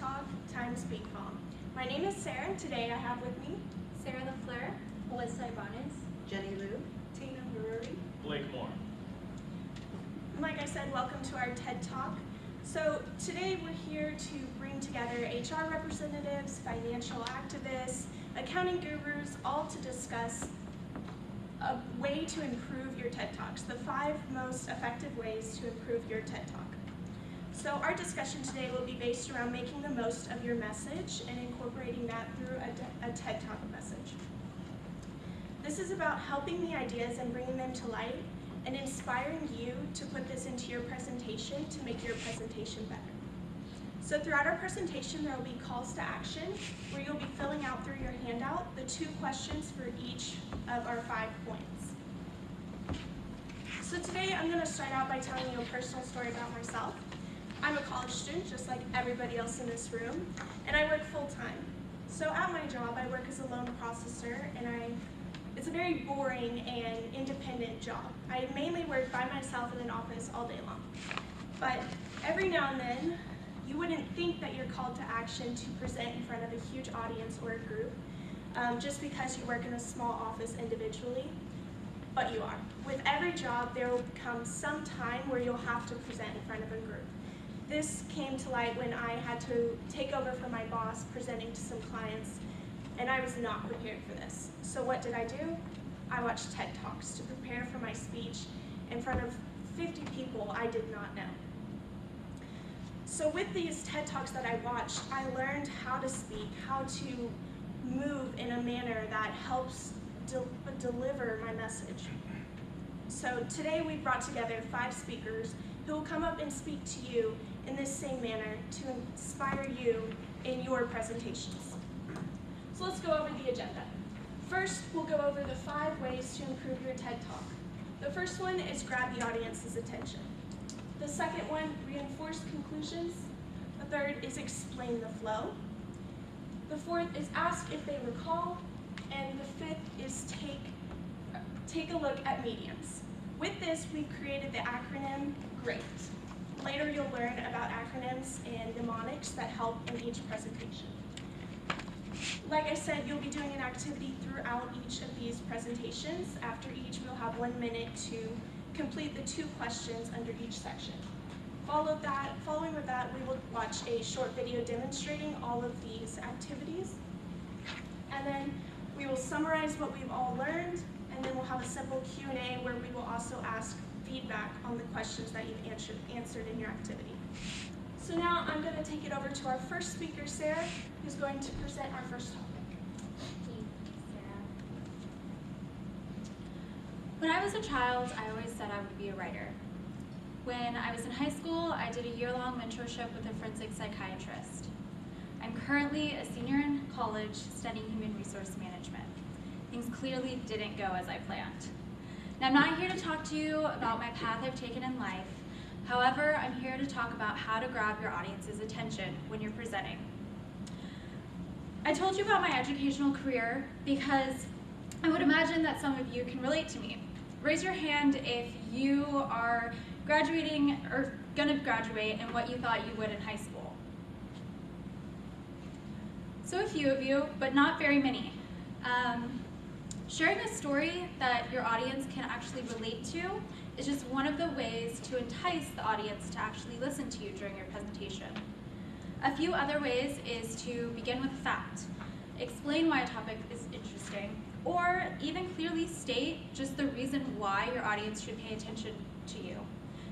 Talk times BCOM. My name is Sarah, and today I have with me Sarah LaFleur, Alyssa Ibanez, Jenny Lou, Tina Maruri. Blake Moore. Like I said, welcome to our TED Talk. So today we're here to bring together HR representatives, financial activists, accounting gurus, all to discuss a way to improve your TED Talks, the 5 most effective ways to improve your TED Talk. So our discussion today will be based around making the most of your message and incorporating that through a TED Talk message. This is about helping the ideas and bringing them to light and inspiring you to put this into your presentation to make your presentation better. So throughout our presentation, there will be calls to action where you'll be filling out through your handout the 2 questions for each of our 5 points. So today I'm going to start out by telling you a personal story about myself. I'm a college student, just like everybody else in this room, and I work full-time. So at my job, I work as a loan processor, and it's a very boring and independent job. I mainly work by myself in an office all day long. But every now and then, you wouldn't think that you're called to action to present in front of a huge audience or a group, just because you work in a small office individually, but you are. With every job, there will come some time where you'll have to present in front of a group. This came to light when I had to take over for my boss presenting to some clients, and I was not prepared for this. So what did I do? I watched TED Talks to prepare for my speech in front of 50 people I did not know. So with these TED Talks that I watched, I learned how to speak, how to move in a manner that helps deliver my message. So today we brought together 5 speakers who will come up and speak to you in this same manner to inspire you in your presentations. So let's go over the agenda. First, we'll go over the 5 ways to improve your TED Talk. The first one is grab the audience's attention. The second one, reinforce conclusions. The third is explain the flow. The fourth is ask if they recall. And the 5th is take a look at mediums. With this, we've created the acronym GREAT. Later, you'll learn about acronyms and mnemonics that help in each presentation. Like I said, you'll be doing an activity throughout each of these presentations. After each, we'll have 1 minute to complete the 2 questions under each section. Following with that, we will watch a short video demonstrating all of these activities. And then we will summarize what we've all learned, and then we'll have a simple Q&A where we will also ask feedback on the questions that you've answered in your activity. So now I'm going to take it over to our first speaker, Sarah, who's going to present our first topic. Thank you, Sarah. When I was a child, I always said I would be a writer. When I was in high school, I did a year-long mentorship with a forensic psychiatrist. I'm currently a senior in college studying human resource management. Things clearly didn't go as I planned. Now, I'm not here to talk to you about my path I've taken in life. However, I'm here to talk about how to grab your audience's attention when you're presenting. I told you about my educational career because I would imagine that some of you can relate to me. Raise your hand if you are graduating or gonna graduate in what you thought you would in high school. So a few of you, but not very many. Sharing a story that your audience can actually relate to is just one of the ways to entice the audience to actually listen to you during your presentation. A few other ways is to begin with a fact, explain why a topic is interesting, or even clearly state just the reason why your audience should pay attention to you.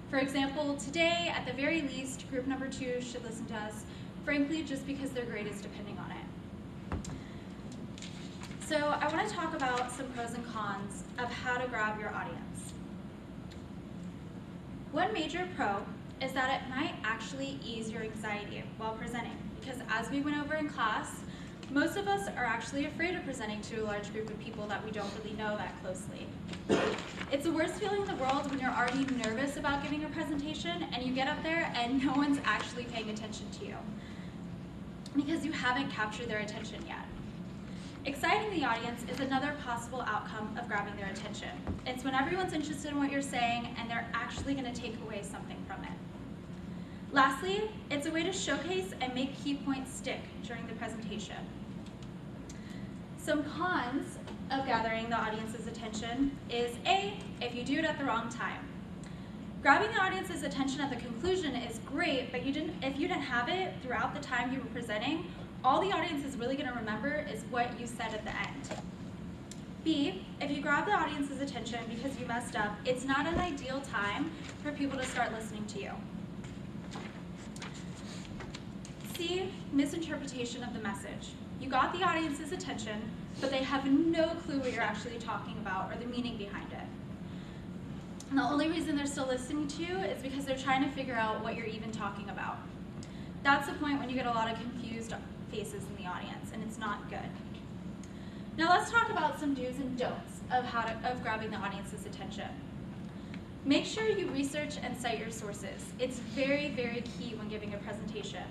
For example, today, at the very least, group number 2 should listen to us, frankly, just because their grade is depending on it. So I want to talk about some pros and cons of how to grab your audience. One major pro is that it might actually ease your anxiety while presenting, because as we went over in class, most of us are actually afraid of presenting to a large group of people that we don't really know that closely. It's the worst feeling in the world when you're already nervous about giving a presentation and you get up there and no one's actually paying attention to you because you haven't captured their attention yet. Exciting the audience is another possible outcome of grabbing their attention. It's when everyone's interested in what you're saying and they're actually going to take away something from it. Lastly, it's a way to showcase and make key points stick during the presentation. Some cons of gathering the audience's attention is A, if you do it at the wrong time. Grabbing the audience's attention at the conclusion is great, but if you didn't have it throughout the time you were presenting, all the audience is really going to remember is what you said at the end. B, if you grab the audience's attention because you messed up, it's not an ideal time for people to start listening to you. C, misinterpretation of the message. You got the audience's attention, but they have no clue what you're actually talking about or the meaning behind it. And the only reason they're still listening to you is because they're trying to figure out what you're even talking about. That's the point when you get a lot of confused faces in the audience, and it's not good. Now let's talk about some do's and don'ts of grabbing the audience's attention. Make sure you research and cite your sources. It's very, very key when giving a presentation.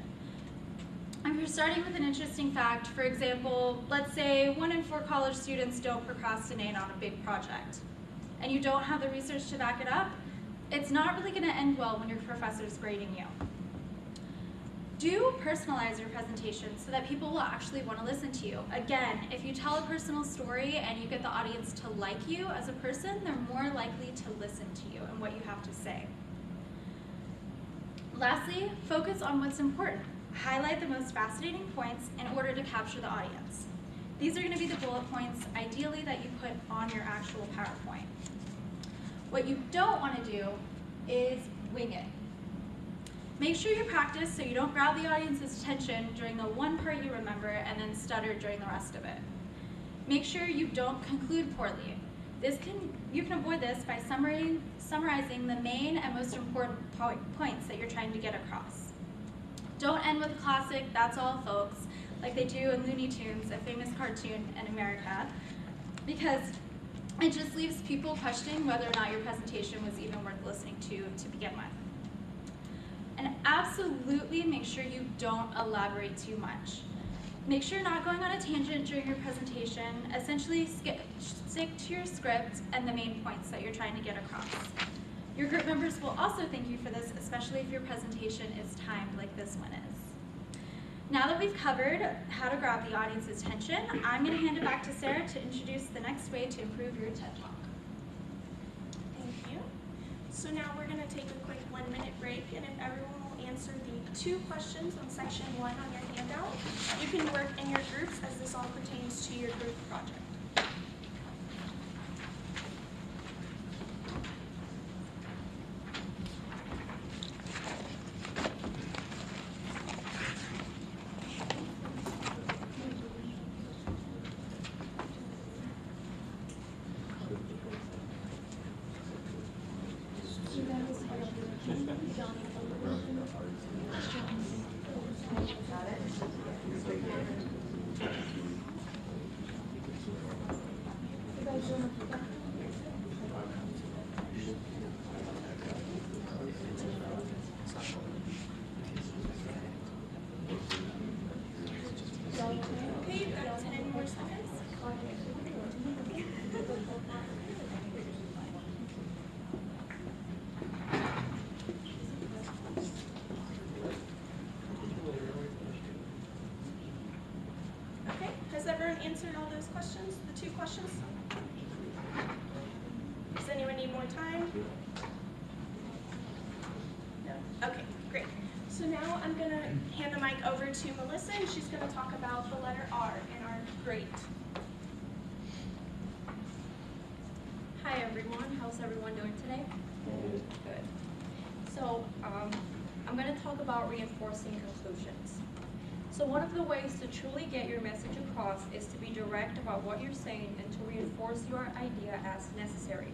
If you're starting with an interesting fact, for example, let's say 1 in 4 college students don't procrastinate on a big project, and you don't have the research to back it up, it's not really going to end well when your professor's grading you. Do personalize your presentation so that people will actually want to listen to you. Again, if you tell a personal story and you get the audience to like you as a person, they're more likely to listen to you and what you have to say. Lastly, focus on what's important. Highlight the most fascinating points in order to capture the audience. These are going to be the bullet points, ideally, that you put on your actual PowerPoint. What you don't want to do is wing it. Make sure you practice so you don't grab the audience's attention during the one part you remember and then stutter during the rest of it. Make sure you don't conclude poorly. You can avoid this by summarizing the main and most important points that you're trying to get across. Don't end with a classic, "That's all, folks," like they do in Looney Tunes, a famous cartoon in America, because it just leaves people questioning whether or not your presentation was even worth listening to begin with. And absolutely make sure you don't elaborate too much. Make sure you're not going on a tangent during your presentation. Essentially, stick to your script and the main points that you're trying to get across. Your group members will also thank you for this, especially if your presentation is timed like this one is. Now that we've covered how to grab the audience's attention, I'm going to hand it back to Sarah to introduce the next way to improve your TED Talk. Thank you. So now we're going to take a quick 1-minute break, and if everyone will answer the 2 questions on section 1 on your handout, you can work in your groups as this all pertains to your group project. Okay, you've got 10 more seconds. Okay, has everyone answered all those questions, the 2 questions? Does anyone need more time? No? Okay, great. So now I'm going to hand the mic over to Melissa, and she's going to talk about the letter R in our grade. Hi everyone, how's everyone doing today? Good. So I'm going to talk about reinforcing conclusions. So one of the ways to truly get your message across is to be direct about what you're saying and to reinforce your idea as necessary.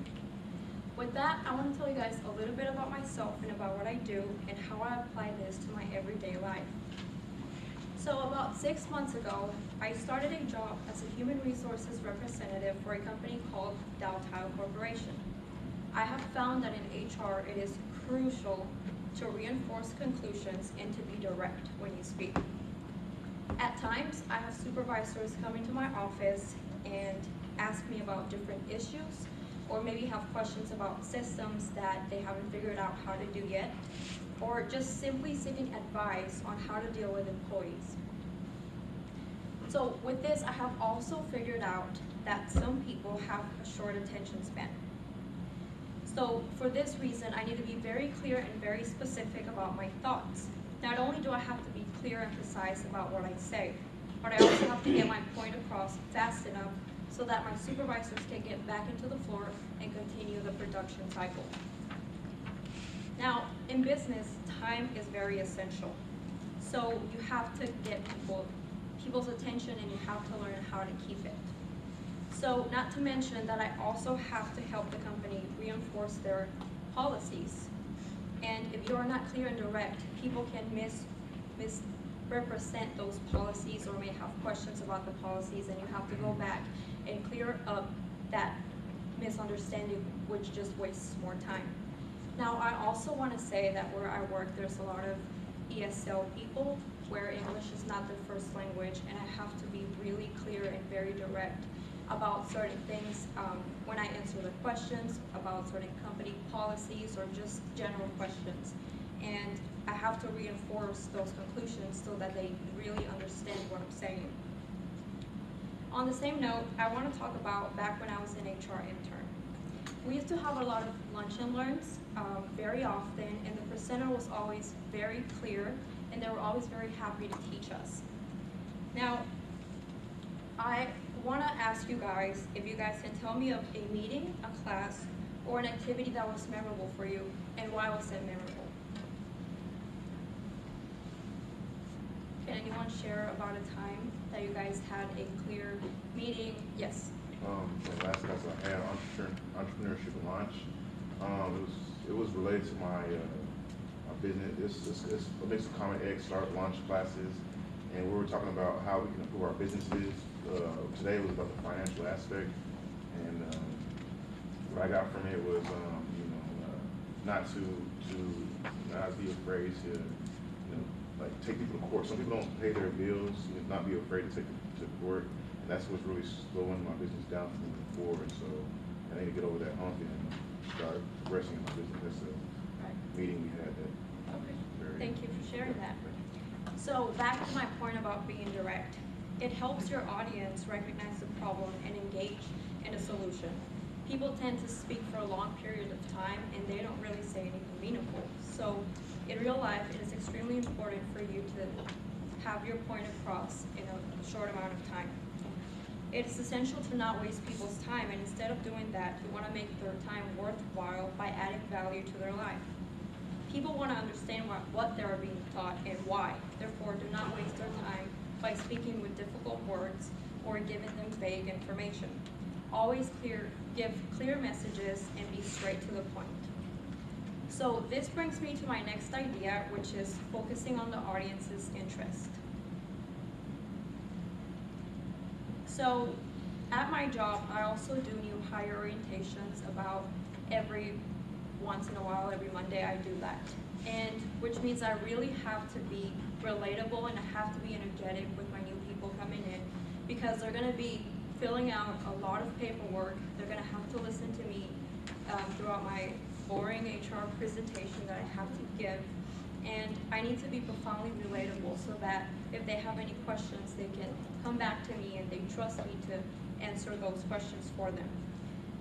With that, I want to tell you guys a little bit about myself and about what I do and how I apply this to my everyday life. So about 6 months ago, I started a job as a human resources representative for a company called Ch3 Corporation. I have found that in HR, it is crucial to reinforce conclusions and to be direct when you speak. At times, I have supervisors come into my office and ask me about different issues, or maybe have questions about systems that they haven't figured out how to do yet. or just simply seeking advice on how to deal with employees. So with this, I have also figured out that some people have a short attention span. So for this reason, I need to be very clear and very specific about my thoughts. Not only do I have to be clear and precise about what I say, but I also have to get my point across fast enough so that my supervisors can get back into the floor and continue the production cycle. Now, in business, time is very essential. So you have to get people's attention, and you have to learn how to keep it. So not to mention that I also have to help the company reinforce their policies. And if you're not clear and direct, people can misrepresent those policies or may have questions about the policies, and you have to go back and clear up that misunderstanding, which just wastes more time. Now, I also want to say that where I work, there's a lot of ESL people where English is not their first language, and I have to be really clear and very direct about certain things when I answer the questions about certain company policies or just general questions. And I have to reinforce those conclusions so that they really understand what I'm saying. On the same note, I want to talk about back when I was an HR intern. We used to have a lot of lunch and learns very often, and the presenter was always very clear, and they were always very happy to teach us. Now, I want to ask you guys if you guys can tell me of a meeting, a class, or an activity that was memorable for you, and why was it memorable? Can anyone share about a time that you guys had a clear meeting? Yes. The last class I had, entrepreneurship and launch. It was related to my business. It's a mix of Common Egg Start launch classes, and we were talking about how we can improve our businesses. Today was about the financial aspect, and what I got from it was, not be afraid to, like take people to court. Some people don't pay their bills, not be afraid to take them to court, and that's what's really slowing my business down from moving forward. So I need to get over that hump and start progressing in my business. That's the meeting we had. Thank you for sharing that. So back to my point about being direct. It helps your audience recognize the problem and engage in a solution. People tend to speak for a long period of time, and they don't really say anything meaningful. So in real life, it is extremely important for you to have your point across in a short amount of time. It is essential to not waste people's time, and instead of doing that, you want to make their time worthwhile by adding value to their life. People want to understand what they are being taught and why. Therefore, do not waste their time by speaking with difficult words or giving them vague information. Always give clear messages and be straight to the point. So this brings me to my next idea, which is focusing on the audience's interest. So at my job, I also do new hire orientations about every once in a while, every Monday I do that. And which means I really have to be relatable, and I have to be energetic with my new people coming in, because they're gonna be filling out a lot of paperwork. They're gonna have to listen to me throughout my boring HR presentation that I have to give. And I need to be profoundly relatable so that if they have any questions, they can come back to me and they trust me to answer those questions for them.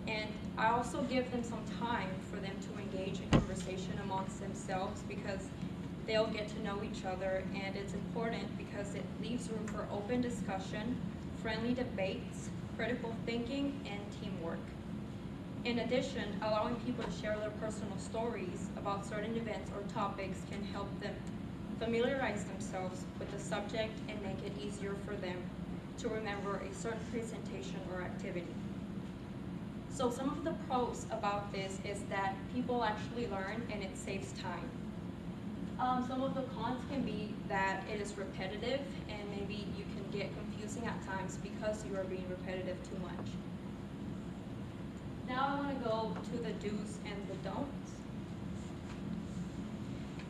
And I also give them some time for them to engage in conversation amongst themselves, because they'll get to know each other, and it's important because it leaves room for open discussion, friendly debates, critical thinking, and teamwork. In addition, allowing people to share their personal stories about certain events or topics can help them familiarize themselves with the subject and make it easier for them to remember a certain presentation or activity. So some of the pros about this is that people actually learn and it saves time. Some of the cons can be that it is repetitive, and maybe you can get confusing at times because you are being repetitive too much. Now I want to go to the do's and the don'ts.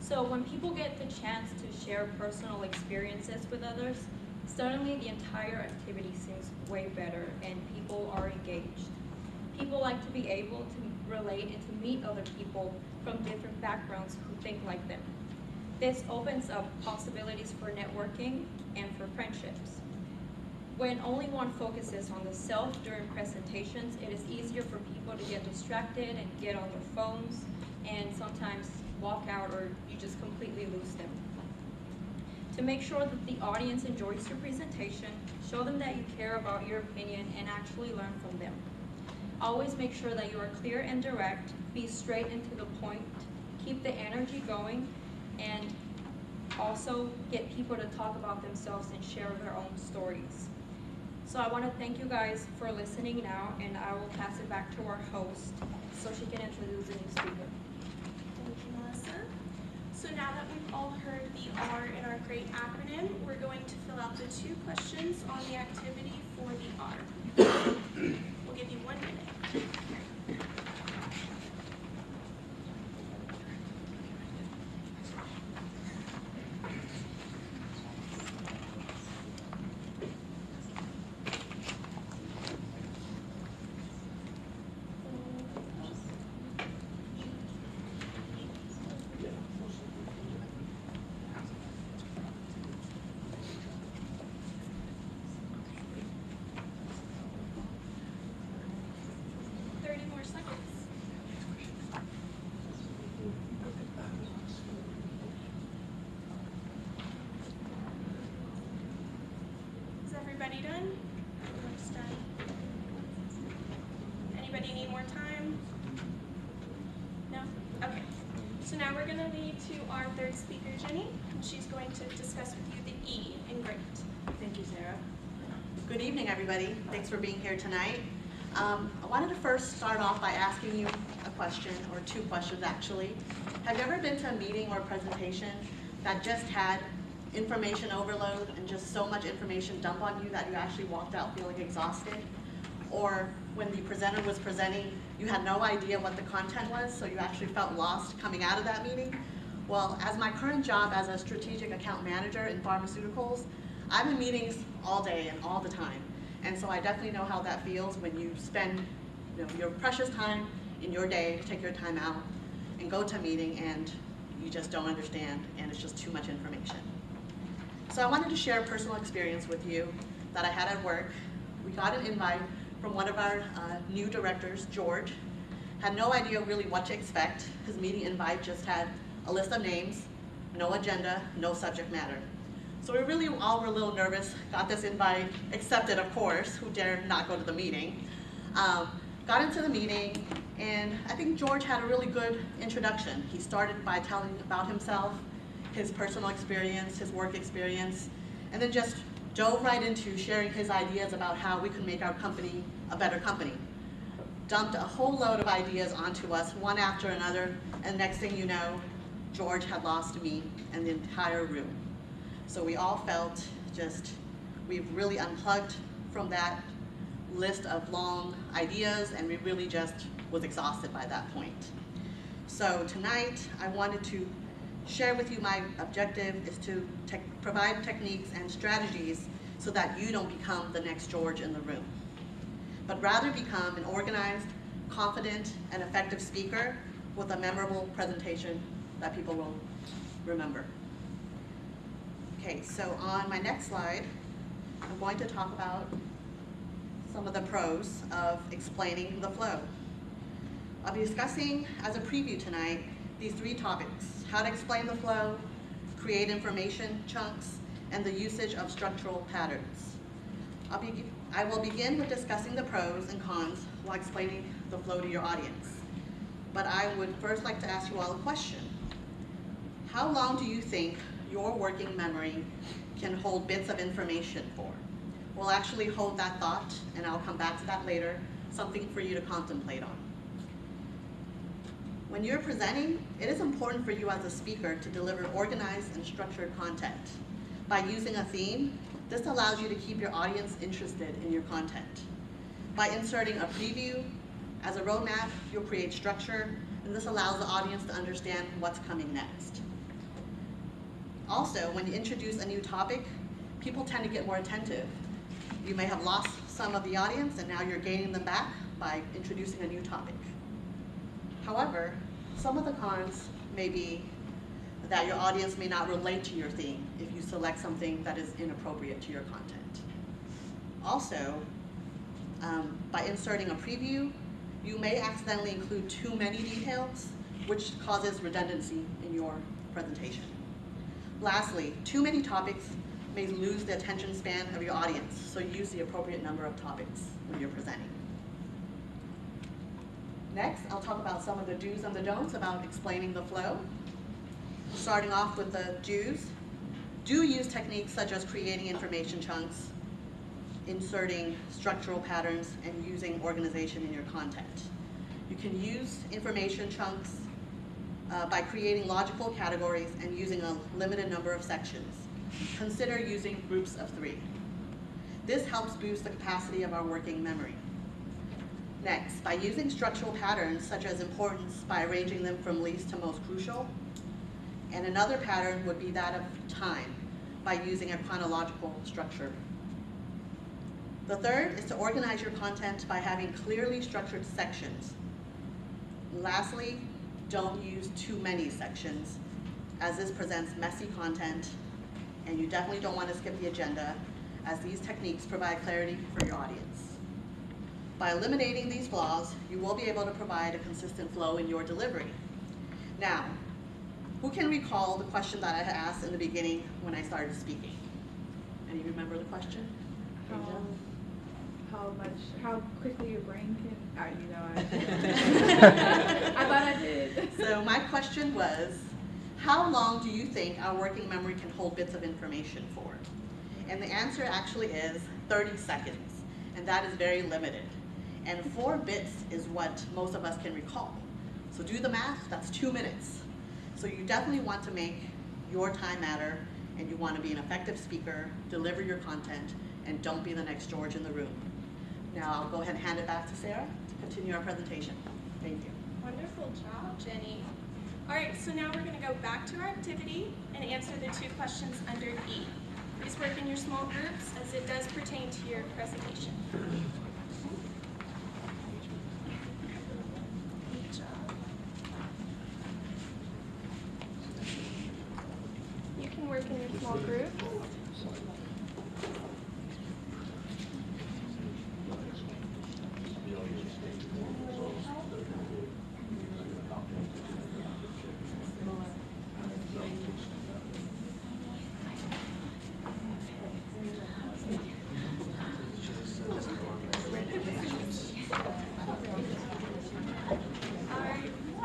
So when people get the chance to share personal experiences with others, suddenly the entire activity seems way better and people are engaged. People like to be able to relate and to meet other people from different backgrounds who think like them. This opens up possibilities for networking and for friendships. When only one focuses on the self during presentations, it is easier for people to get distracted and get on their phones and sometimes walk out, or you just completely lose them. To make sure that the audience enjoys your presentation, show them that you care about your opinion and actually learn from them. Always make sure that you are clear and direct, be straight and to the point, keep the energy going, and also get people to talk about themselves and share their own stories. So I want to thank you guys for listening now, and I will pass it back to our host so she can introduce the new speaker. Thank you, Melissa. So now that we've all heard the R in our great acronym, we're going to fill out the 2 questions on the activity for the R. We'll give you 1 minute. Everybody done? Everyone's done. Anybody need more time? No? Okay. So now we're going to lead to our 3rd speaker, Jenny, and she's going to discuss with you the E in great. Thank you, Sarah. Good evening, everybody. Thanks for being here tonight. I wanted to first start off by asking you a question, or 2 questions actually. Have you ever been to a meeting or a presentation that just had information overload and just so much information dumped on you that you actually walked out feeling exhausted? Or when the presenter was presenting, you had no idea what the content was, so you actually felt lost coming out of that meeting? Well, as my current job as a strategic account manager in pharmaceuticals, I'm in meetings all day and all the time. And so I definitely know how that feels when you spend your precious time in your day to take your time out and go to a meeting and you just don't understand and it's just too much information. So I wanted to share a personal experience with you that I had at work. We got an invite from one of our new directors, George. Had no idea really what to expect. His meeting invite just had a list of names, no agenda, no subject matter. So we really all were a little nervous, got this invite, accepted of course, who dared not go to the meeting. Got into the meeting, and I think George had a really good introduction. He started by telling about himself, his personal experience, his work experience, and then just dove right into sharing his ideas about how we could make our company a better company. Dumped a whole load of ideas onto us, one after another, and next thing you know, George had lost me and the entire room. So we all felt we've really unplugged from that list of long ideas, and we really just was exhausted by that point. So tonight, I wanted to share with you my objective is to provide techniques and strategies so that you don't become the next George in the room, but rather become an organized, confident, and effective speaker with a memorable presentation that people will remember. Okay, so on my next slide, I'm going to talk about some of the pros of explaining the flow. I'll be discussing, as a preview tonight, these 3 topics: how to explain the flow, create information chunks, and the usage of structural patterns. I will begin with discussing the pros and cons while explaining the flow to your audience. But I would first like to ask you all a question. How long do you think your working memory can hold bits of information for? We'll actually hold that thought, and I'll come back to that later, something for you to contemplate on. When you're presenting, it is important for you as a speaker to deliver organized and structured content. By using a theme, this allows you to keep your audience interested in your content. By inserting a preview as a roadmap, you'll create structure, and this allows the audience to understand what's coming next. Also, when you introduce a new topic, people tend to get more attentive. You may have lost some of the audience, and now you're gaining them back by introducing a new topic. However, some of the cons may be that your audience may not relate to your theme if you select something that is inappropriate to your content. Also, by inserting a preview, you may accidentally include too many details, which causes redundancy in your presentation. Lastly, too many topics may lose the attention span of your audience, so use the appropriate number of topics when you're presenting. Next, I'll talk about some of the do's and the don'ts about explaining the flow. Starting off with the do's. Do use techniques such as creating information chunks, inserting structural patterns, and using organization in your content. You can use information chunks by creating logical categories and using a limited number of sections. Consider using groups of 3. This helps boost the capacity of our working memory. Next, by using structural patterns such as importance by arranging them from least to most crucial. And another pattern would be that of time by using a chronological structure. The third is to organize your content by having clearly structured sections. And lastly, don't use too many sections, as this presents messy content, and you definitely don't want to skip the agenda, as these techniques provide clarity for your audience. By eliminating these flaws, you will be able to provide a consistent flow in your delivery. Now, who can recall the question that I had asked in the beginning when I started speaking? Any remember the question? How quickly your brain can, I thought I did. So my question was, how long do you think our working memory can hold bits of information for? And the answer actually is 30 seconds, and that is very limited. And 4 bits is what most of us can recall. So do the math, that's 2 minutes. So you definitely want to make your time matter, and you want to be an effective speaker, deliver your content, and don't be the next George in the room. Now I'll go ahead and hand it back to Sarah to continue our presentation. Thank you. Wonderful job, Jenny. All right, so now we're going to go back to our activity and answer the 2 questions under E. Please work in your small groups as it does pertain to your presentation. Good job. You can work in your small groups.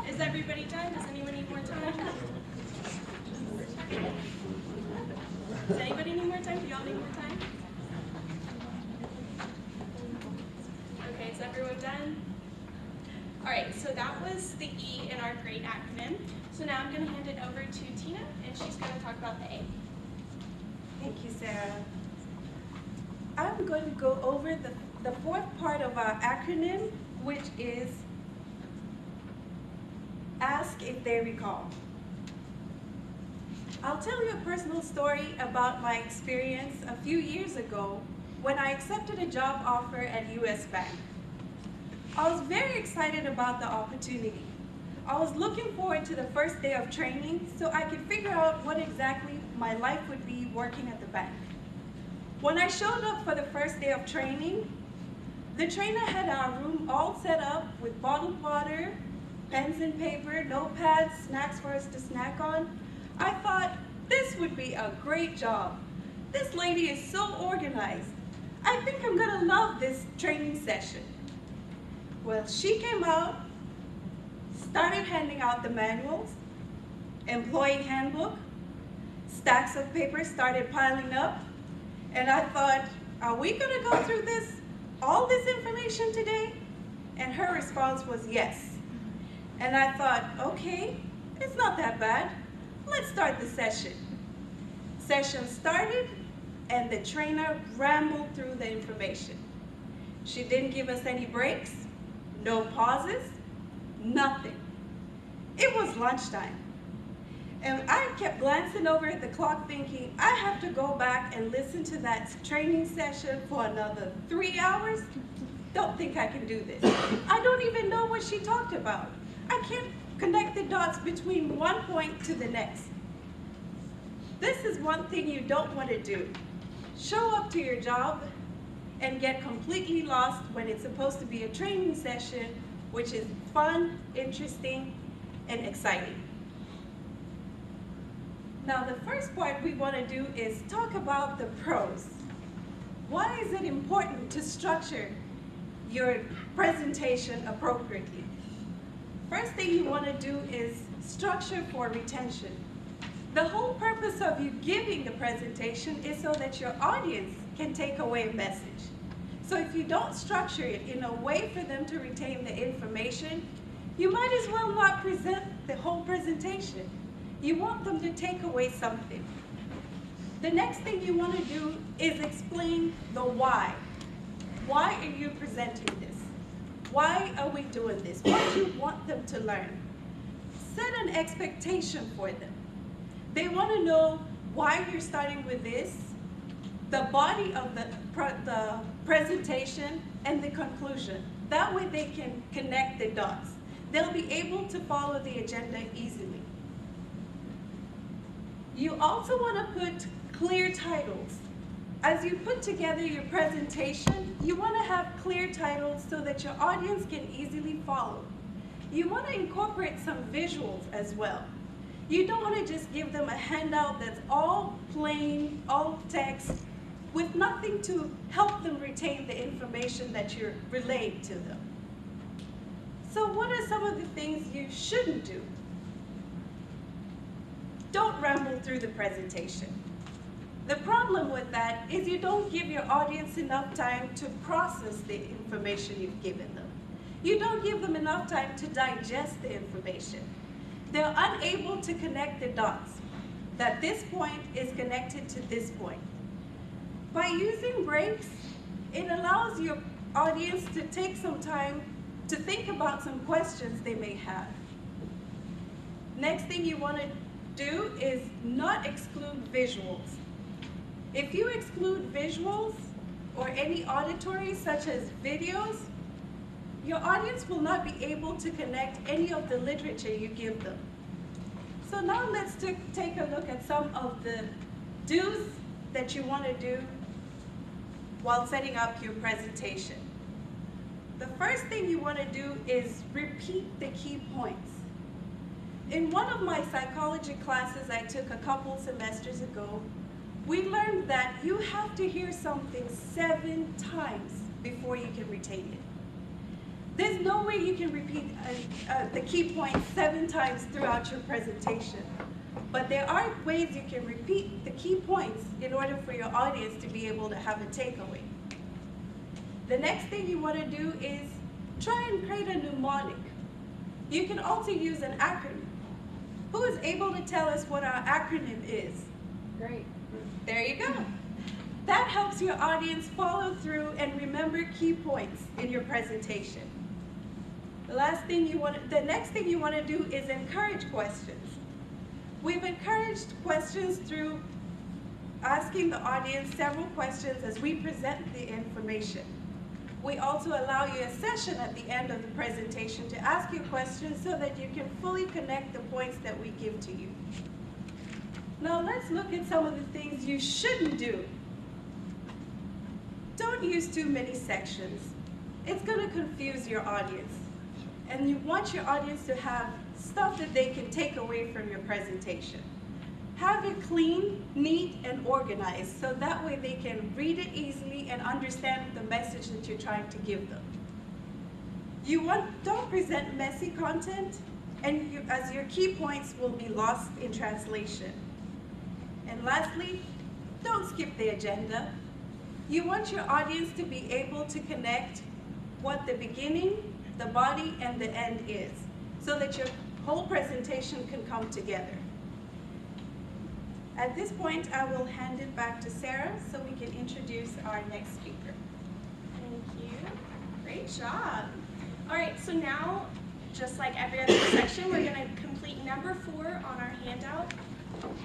Is everybody done? Does anyone need more time? Does anybody need more time? Do y'all need more time? Okay, is everyone done? All right, so that was the E in our GREAT acronym. So now I'm going to hand it over to Tina, and she's going to talk about the A. Thank you, Sarah. I'm going to go over the 4th part of our acronym, which is ask if they recall. I'll tell you a personal story about my experience a few years ago when I accepted a job offer at US Bank. I was very excited about the opportunity. I was looking forward to the first day of training so I could figure out what exactly my life would be working at the bank. When I showed up for the first day of training, the trainer had our room all set up with bottled water, pens and paper, notepads, snacks for us to snack on. I thought, this would be a great job. This lady is so organized. I think I'm gonna love this training session. Well, she came out, started handing out the manuals, employee handbook, stacks of paper started piling up, and I thought, are we gonna go through all this information today? And her response was yes. And I thought, okay, it's not that bad. Let's start the session. Session started, and the trainer rambled through the information. She didn't give us any breaks, no pauses, nothing. It was lunchtime. And I kept glancing over at the clock thinking, I have to go back and listen to that training session for another 3 hours? Don't think I can do this. I don't even know what she talked about. I can't connect the dots between one point to the next. This is one thing you don't want to do. Show up to your job and get completely lost when it's supposed to be a training session, which is fun, interesting, and exciting. Now, the first part we want to do is talk about the pros. Why is it important to structure your presentation appropriately? First thing you want to do is structure for retention. The whole purpose of you giving the presentation is so that your audience can take away a message. So if you don't structure it in a way for them to retain the information, you might as well not present the whole presentation. You want them to take away something. The next thing you want to do is explain the why. Why are you presenting this? Why are we doing this? What do you want them to learn? Set an expectation for them. They want to know why you're starting with this, the body of the presentation, and the conclusion. That way they can connect the dots. They'll be able to follow the agenda easily. You also want to put clear titles. As you put together your presentation, you want to have clear titles so that your audience can easily follow. You want to incorporate some visuals as well. You don't want to just give them a handout that's all plain, all text, with nothing to help them retain the information that you're relaying to them. So what are some of the things you shouldn't do? Don't ramble through the presentation. The problem with that is you don't give your audience enough time to process the information you've given them. You don't give them enough time to digest the information. They're unable to connect the dots, that this point is connected to this point. By using breaks, it allows your audience to take some time to think about some questions they may have. Next thing you want to do is not exclude visuals. If you exclude visuals or any auditory, such as videos, your audience will not be able to connect any of the literature you give them. So now let's take a look at some of the do's that you want to do while setting up your presentation. The first thing you want to do is repeat the key points. In one of my psychology classes I took a couple semesters ago, we learned that you have to hear something 7 times before you can retain it. There's no way you can repeat the key points 7 times throughout your presentation. But there are ways you can repeat the key points in order for your audience to be able to have a takeaway. The next thing you want to do is try and create a mnemonic. You can also use an acronym. Who is able to tell us what our acronym is? Great. There you go. That helps your audience follow through and remember key points in your presentation. The next thing you want to do is encourage questions. We've encouraged questions through asking the audience several questions as we present the information. We also allow you a session at the end of the presentation to ask your questions so that you can fully connect the points that we give to you. Now let's look at some of the things you shouldn't do. Don't use too many sections. It's going to confuse your audience. And you want your audience to have stuff that they can take away from your presentation. Have it clean, neat, and organized so that way they can read it easily and understand the message that you're trying to give them. Don't present messy content, and as your key points will be lost in translation. And lastly, don't skip the agenda. You want your audience to be able to connect what the beginning, the body, and the end is, so that your whole presentation can come together. At this point, I will hand it back to Sarah so we can introduce our next speaker. Thank you. Great job. All right, so now, just like every other section, we're going to complete number 4 on our handout.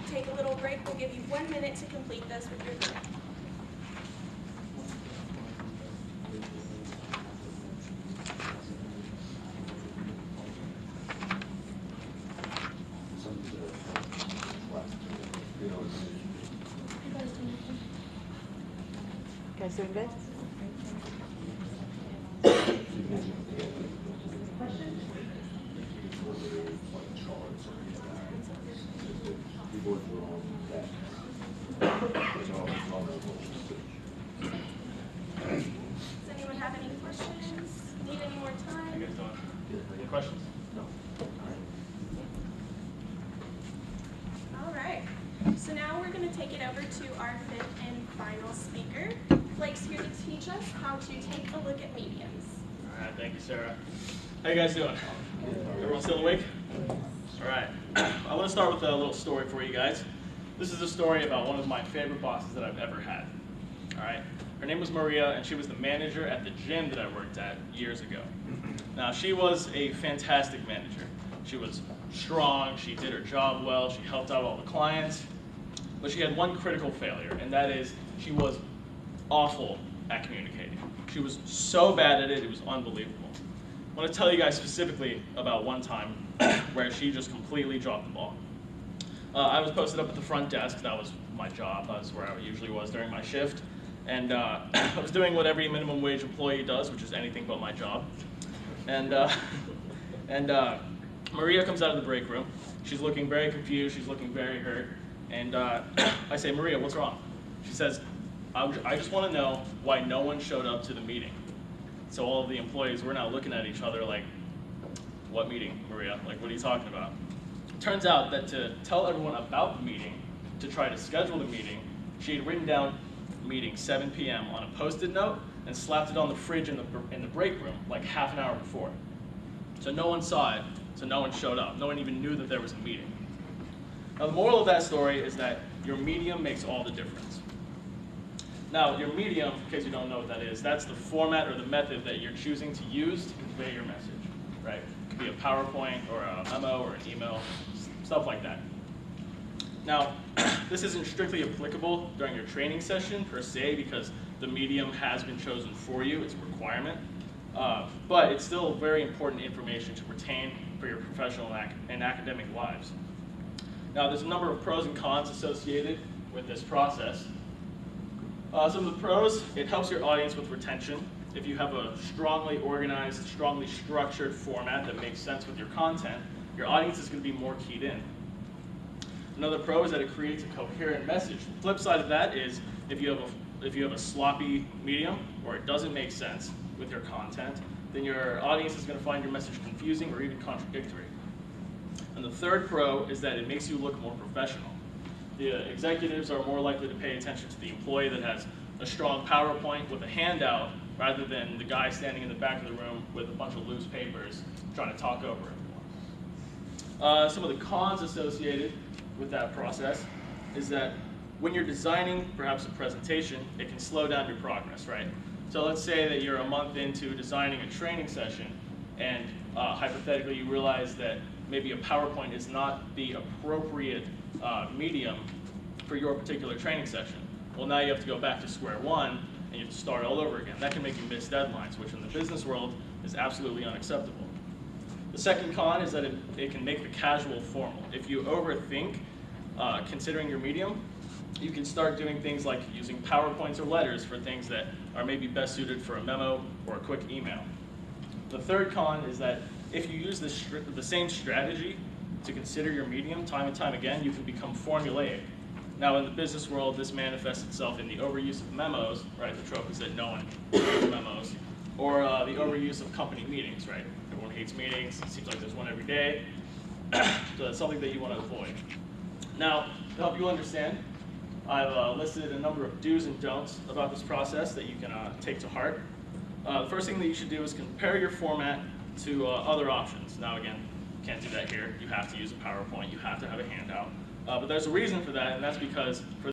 Take a little break. We'll give you 1 minute to complete this with your group. guys doing good? Does anyone have any questions? Need any more time? Any questions? All right. So now we're going to take it over to our fifth and final speaker. Blake's here to teach us how to take a look at mediums. All right, thank you, Sarah. How you guys doing? Everyone still awake? All right. I want to start with a little story for you guys. This is a story about one of my favorite bosses that I've ever had. All right. Her name was Maria, and she was the manager at the gym that I worked at years ago. Now, she was a fantastic manager. She was strong, she did her job well, she helped out all the clients, but she had one critical failure, and that is she was awful at communicating. She was so bad at it, it was unbelievable. I want to tell you guys specifically about one time where she just completely dropped the ball. I was posted up at the front desk. That was my job. That was where I usually was during my shift. And I was doing what every minimum wage employee does, which is anything but my job. And Maria comes out of the break room. She's looking very confused. She's looking very hurt. And I say, Maria, what's wrong? She says, I just want to know why no one showed up to the meeting. So all of the employees, we're now looking at each other like, what meeting, Maria? Like, what are you talking about? Turns out that to tell everyone about the meeting, to try to schedule the meeting, she had written down meeting 7 p.m. on a Post-it note and slapped it on the fridge in the break room like half an hour before. So no one saw it, so no one showed up. No one even knew that there was a meeting. Now the moral of that story is that your medium makes all the difference. Now your medium, in case you don't know what that is, that's the format or the method that you're choosing to use to convey your message, right? It could be a PowerPoint or a memo or an email, stuff like that. Now, this isn't strictly applicable during your training session per se because the medium has been chosen for you, it's a requirement. But it's still very important information to retain for your professional and academic lives. Now, there's a number of pros and cons associated with this process. Some of the pros, it helps your audience with retention. If you have a strongly organized, strongly structured format that makes sense with your content, your audience is going to be more keyed in. Another pro is that it creates a coherent message. The flip side of that is if you have a sloppy medium or it doesn't make sense with your content, then your audience is going to find your message confusing or even contradictory. And the third pro is that it makes you look more professional. The executives are more likely to pay attention to the employee that has a strong PowerPoint with a handout rather than the guy standing in the back of the room with a bunch of loose papers trying to talk over everyone. Some of the cons associated with that process is that when you're designing perhaps a presentation, it can slow down your progress, right? So let's say that you're a month into designing a training session and hypothetically you realize that maybe a PowerPoint is not the appropriate medium for your particular training session. Well, now you have to go back to square one and you have to start all over again. That can make you miss deadlines, which in the business world is absolutely unacceptable. The second con is that it can make the casual formal. If you overthink considering your medium, you can start doing things like using PowerPoints or letters for things that are maybe best suited for a memo or a quick email. The third con is that if you use the same strategy to consider your medium time and time again, you can become formulaic. Now in the business world, this manifests itself in the overuse of memos, right? The trope is that no one reads memos. Or the overuse of company meetings, right? Everyone hates meetings, it seems like there's one every day. So that's something that you want to avoid. Now, to help you understand, I've listed a number of do's and don'ts about this process that you can take to heart. The first thing that you should do is compare your format to other options. Now again, you can't do that here. You have to use a PowerPoint, you have to have a handout. But there's a reason for that, and that's because for